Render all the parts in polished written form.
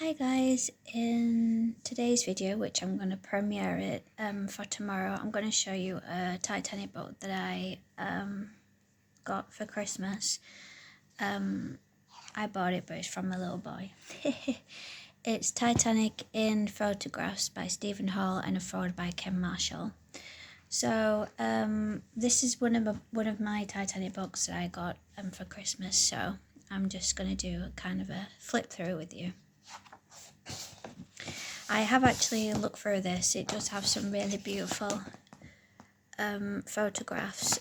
Hi guys, in today's video, which I'm going to premiere it for tomorrow, I'm going to show you a Titanic book that I got for Christmas. I bought it, but it's from a little boy. It's Titanic in Photographs by Stephen Hall and a foreword by Ken Marshall. So this is one of my Titanic books that I got for Christmas, so I'm just going to do kind of a flip through with you. I have actually looked through this. It does have some really beautiful photographs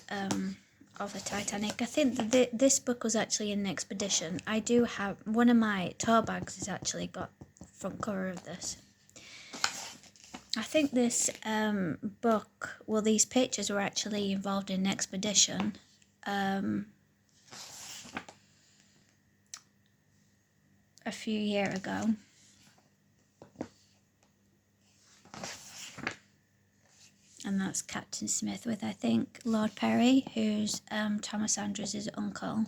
of the Titanic. I think that this book was actually an expedition. I do have one of my tote bags has actually got front cover of this. I think this book, well, these pictures were actually involved in an expedition a few years ago. And that's Captain Smith with, I think, Lord Perry, who's Thomas Andrews' uncle.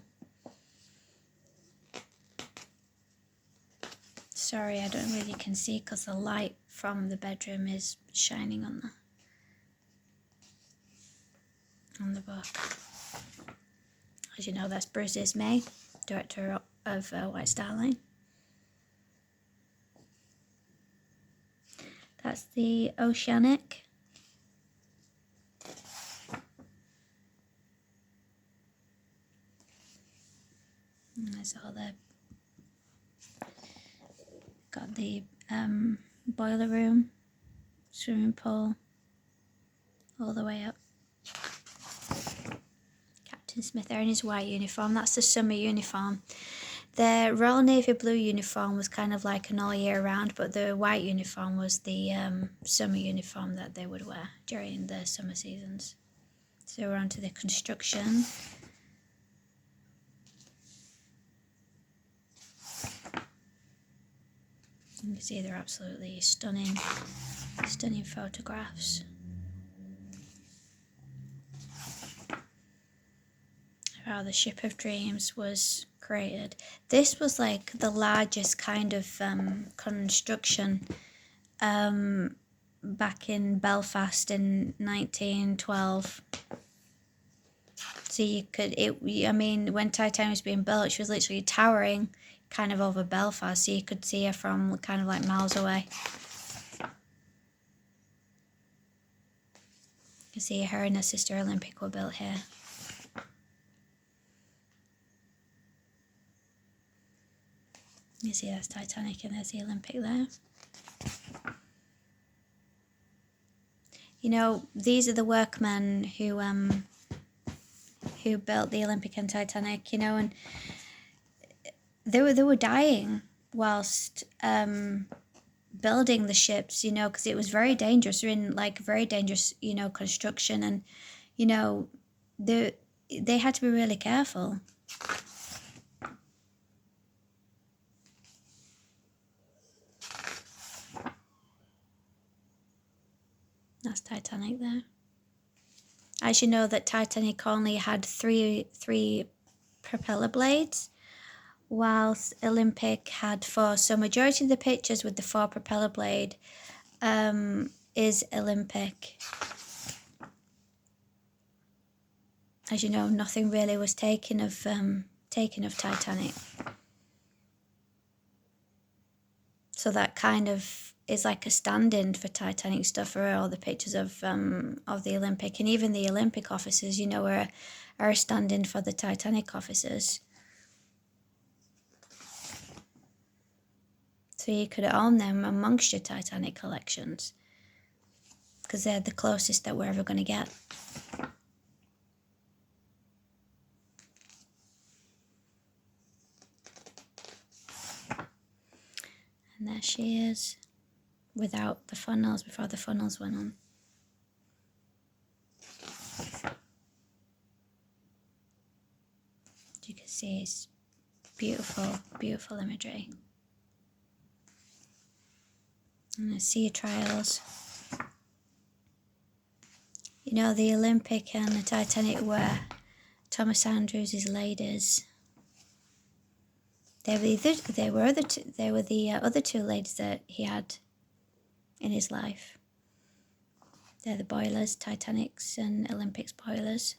Sorry, I don't really can see because the light from the bedroom is shining on the book. As you know, that's Bruce Ismay, director of White Star Line. That's the Oceanic. And there's all the, got the boiler room, swimming pool, all the way up. Captain Smith there in his white uniform, that's the summer uniform. The Royal Navy blue uniform was kind of like an all year round, but the white uniform was the summer uniform that they would wear during the summer seasons. So we're on to the construction. You can see they're absolutely stunning photographs. How the Ship of Dreams was created. This was like the largest kind of construction back in Belfast in 1912. So you could, I mean, when Titanic was being built, she was literally towering kind of over Belfast, so you could see her from kind of like miles away. You can see her and her sister Olympic were built here. You see that's Titanic and there's the Olympic there. You know, these are the workmen who built the Olympic and Titanic, you know, and they were dying whilst building the ships, you know, because it was very dangerous. They're in like very dangerous, you know, construction, and you know, they had to be really careful. That's Titanic there. As you know, that Titanic only had three propeller blades, whilst Olympic had 4. So majority of the pictures with the 4 propeller blade is Olympic. As you know, nothing really was taken of Titanic. So that kind of is like a stand-in for Titanic stuff, or all the pictures of the Olympic, and even the Olympic officers, you know, are a stand-in for the Titanic officers. So you could own them amongst your Titanic collections, because they're the closest that we're ever going to get. And there she is, without the funnels, before the funnels went on. As you can see, it's beautiful, beautiful imagery. And the sea trials. You know, the Olympic and the Titanic were Thomas Andrews' ladies. They were the other two ladies that he had in his life. They're the boilers, Titanic's and Olympic's boilers.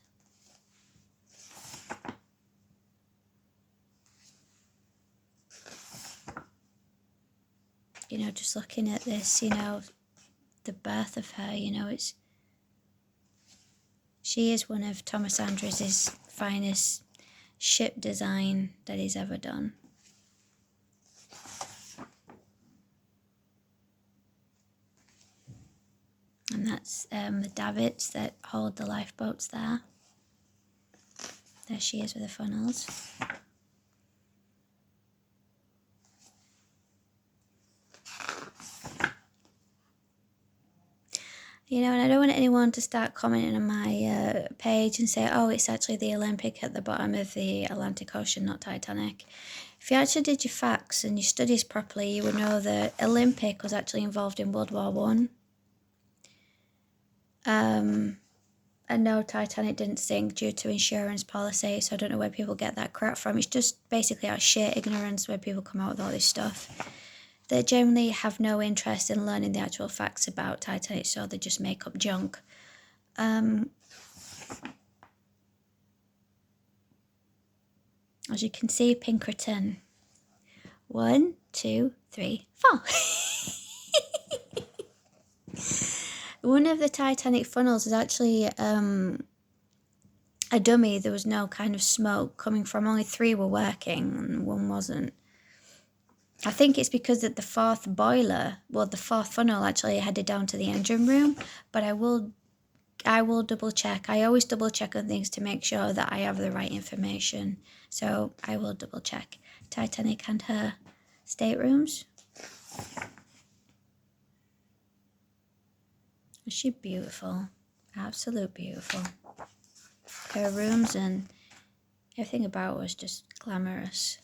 You know, just looking at this, you know, the birth of her, you know, she is one of Thomas Andrews' finest ship design that he's ever done. And that's the davits that hold the lifeboats there. There she is with the funnels. You know, and I don't want anyone to start commenting on my page and say, oh, it's actually the Olympic at the bottom of the Atlantic Ocean, not Titanic. If you actually did your facts and your studies properly, you would know that Olympic was actually involved in World War One. And no, Titanic didn't sink due to insurance policy, so I don't know where people get that crap from. It's just basically out of sheer ignorance where people come out with all this stuff. They generally have no interest in learning the actual facts about Titanic, so they just make up junk. As you can see, Pinkerton. 1, 2, 3, 4. One of the Titanic funnels is actually a dummy. There was no kind of smoke coming from. Only 3 were working and 1 wasn't. I think it's because that the 4th boiler, well, the 4th funnel actually headed down to the engine room, but I will double check. I always double check on things to make sure that I have the right information. So I will double check. Titanic and her staterooms. Is she beautiful? Absolute beautiful. Her rooms and everything about her was just glamorous.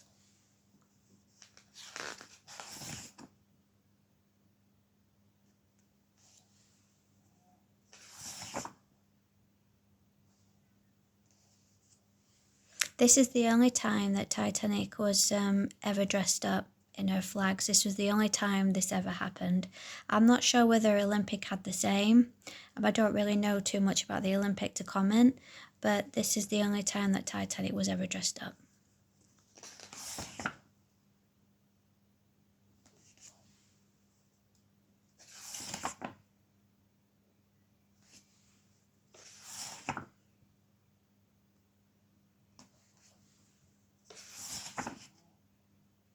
This is the only time that Titanic was ever dressed up in her flags. This was the only time this ever happened. I'm not sure whether Olympic had the same. I don't really know too much about the Olympic to comment, but this is the only time that Titanic was ever dressed up.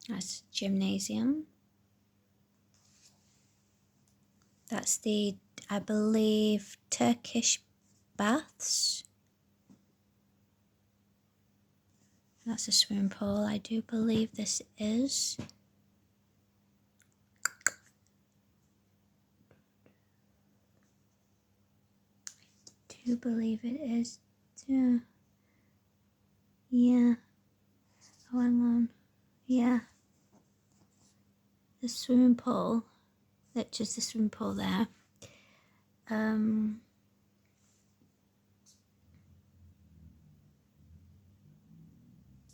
That's gymnasium. That's the, I believe, Turkish baths. That's a swimming pool. I do believe this is. I do believe it is. Yeah. Oh, hang on. Yeah. The swimming pool. That's just the swimming pool there.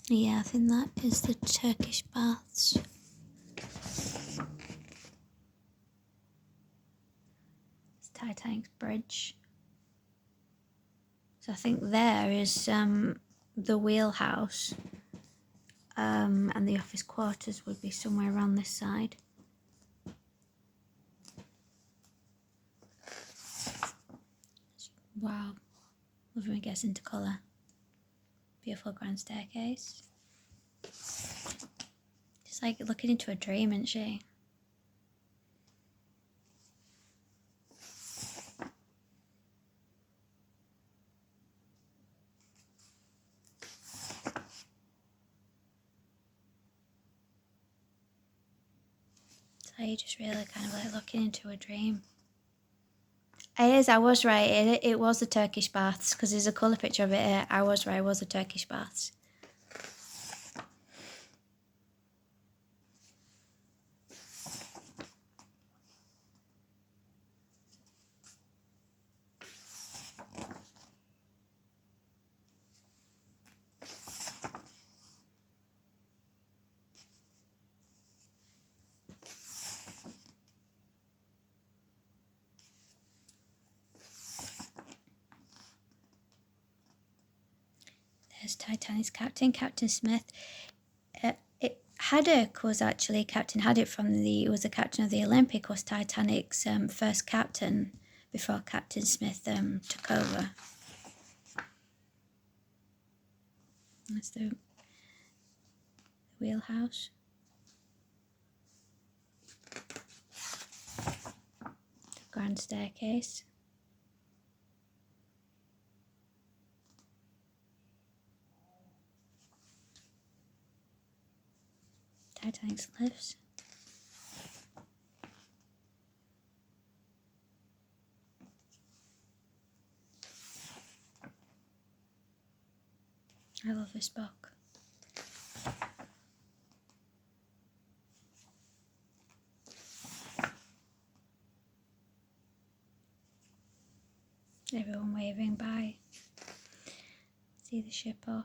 Yeah, I think that is the Turkish baths. It's Titanic's bridge. So I think there is the wheelhouse, and the office quarters would be somewhere around this side. Wow, love when it gets into colour. Beautiful grand staircase. Just like looking into a dream, isn't she? So you just really kind of like looking into a dream. It is, I was right. It was the Turkish baths, because there's a colour picture of it here. I was right, it was the Turkish baths. as Titanic's captain, Captain Smith. Haddock was actually Captain Haddock was the captain of the Olympic, was Titanic's first captain before Captain Smith took over. That's the wheelhouse. The grand staircase. Titanic's lifts. I love this book. Everyone waving by. See the ship off.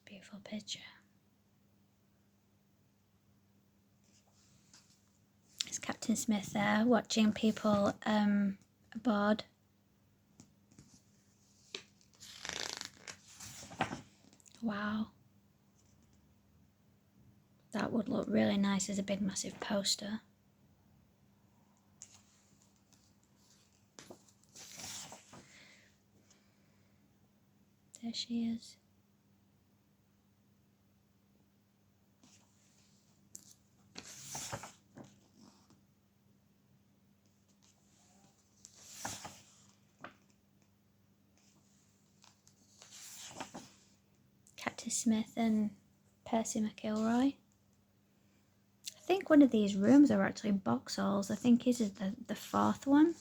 Beautiful picture. It's Captain Smith there watching people aboard. Wow. That would look really nice as a big massive poster. There she is. Captain Smith and Percy McIlroy. I think one of these rooms are actually box halls. I think his is the fourth one.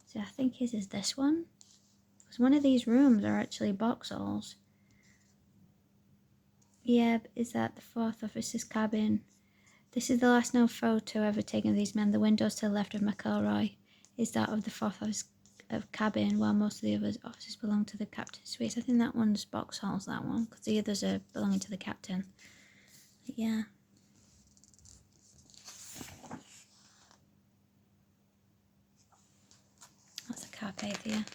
So I think his is this one. Because one of these rooms are actually box halls. Yeah, is that the fourth officer's cabin? This is the last known photo ever taken of these men. The windows to the left of McIlroy is that of the fourth officer's cabin, while most of the other officers belong to the captain's suite. I think that one's box halls, that one, because the others are belonging to the captain. But yeah. That's a Carpathia.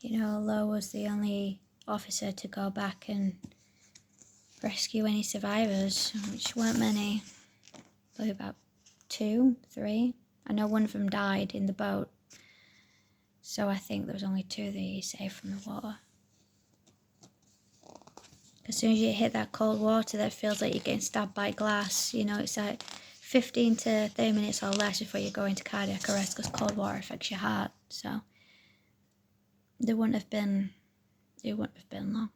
You know, Lowe was the only officer to go back and rescue any survivors, which weren't many. Probably about 2, 3. I know one of them died in the boat, so I think there was only 2 that he saved from the water. As soon as you hit that cold water, that feels like you're getting stabbed by glass. You know, it's like 15 to 30 minutes or less before you go into cardiac arrest, because cold water affects your heart. So it wouldn't have been long.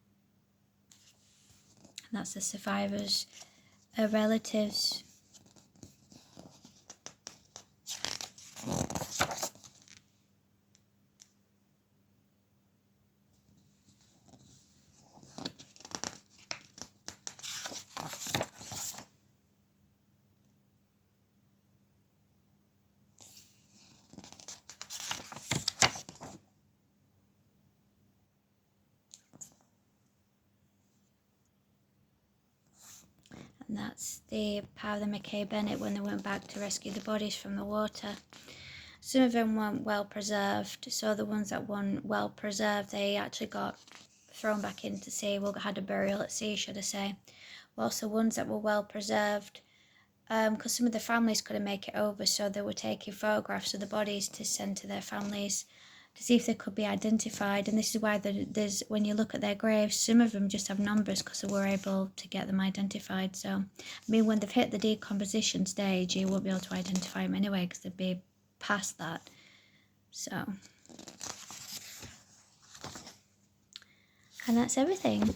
And that's the survivors' relatives. And that's the part of the McKay Bennett when they went back to rescue the bodies from the water. Some of them weren't well preserved, so the ones that weren't well preserved, they actually got thrown back into sea, had a burial at sea, should I say. Whilst the ones that were well preserved, because some of the families couldn't make it over, so they were taking photographs of the bodies to send to their families to see if they could be identified. And this is why there's, when you look at their graves, some of them just have numbers because they were able to get them identified. So, I mean, when they've hit the decomposition stage, you won't be able to identify them anyway because they'd be past that. So, and that's everything.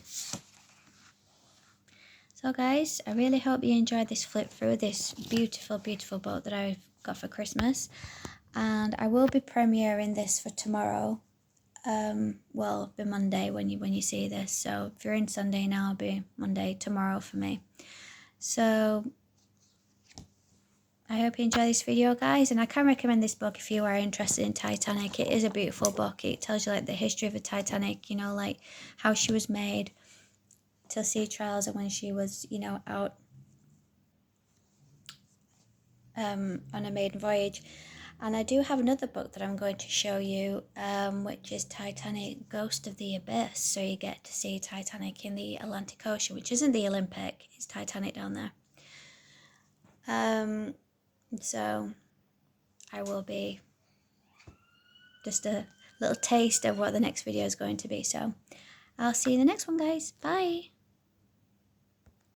So guys, I really hope you enjoyed this flip through, this beautiful, beautiful book that I've got for Christmas. And I will be premiering this for tomorrow. Well, it'll be Monday when you see this. So if you're in Sunday now, it'll be Monday tomorrow for me. So I hope you enjoy this video, guys. And I can recommend this book if you are interested in Titanic. It is a beautiful book. It tells you like the history of the Titanic, you know, like how she was made, till sea trials, and when she was, you know, out on a maiden voyage. And I do have another book that I'm going to show you, which is Titanic, Ghost of the Abyss. So you get to see Titanic in the Atlantic Ocean, which isn't the Olympic, it's Titanic down there. So I will be just a little taste of what the next video is going to be. So I'll see you in the next one, guys. Bye.